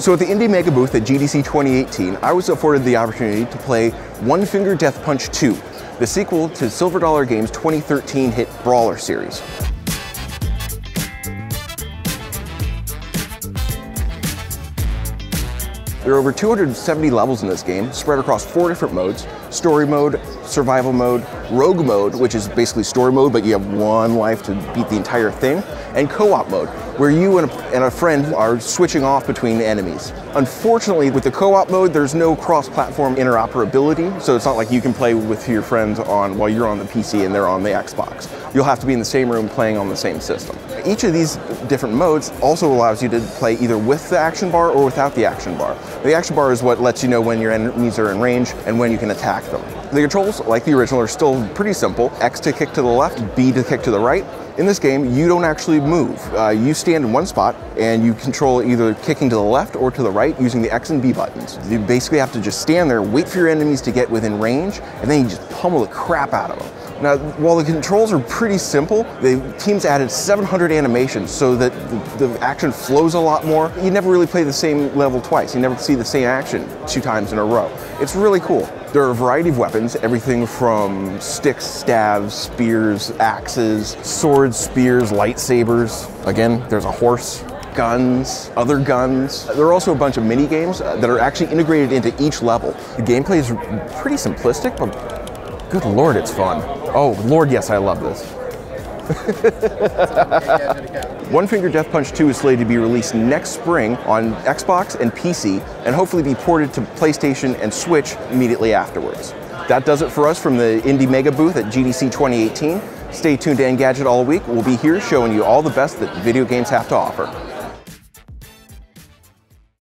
So at the Indie Mega booth at GDC 2018, I was afforded the opportunity to play One Finger Death Punch 2, the sequel to Silver Dollar Games' 2013 hit Brawler series. There are over 270 levels in this game, spread across 4 different modes: story mode, survival mode, rogue mode, which is basically story mode, but you have 1 life to beat the entire thing, and co-op mode, where you and a friend are switching off between enemies. Unfortunately, with the co-op mode, there's no cross-platform interoperability, so it's not like you can play with your friends while you're on the PC and they're on the Xbox. You'll have to be in the same room playing on the same system. Each of these different modes also allows you to play either with the action bar or without the action bar. The action bar is what lets you know when your enemies are in range and when you can attack them. The controls, like the original, are still pretty simple. X to kick to the left, B to kick to the right. In this game, you don't actually move. You stand in one spot and you control either kicking to the left or to the right using the X and B buttons. You basically have to just stand there, wait for your enemies to get within range, and then you just pummel the crap out of them. Now, while the controls are pretty simple, the team's added 700 animations so that the action flows a lot more. You never really play the same level twice. You never see the same action 2 times in a row. It's really cool. There are a variety of weapons, everything from sticks, stabs, spears, axes, swords, spears, lightsabers. Again, there's a horse. Guns, other guns. There are also a bunch of mini games that are actually integrated into each level. The gameplay is pretty simplistic, but good lord, it's fun. Oh lord, yes, I love this. One Finger Death Punch 2 is slated to be released next spring on Xbox and PC, and hopefully be ported to PlayStation and Switch immediately afterwards. That does it for us from the Indie Mega booth at GDC 2018. Stay tuned to Engadget all week. We'll be here showing you all the best that video games have to offer.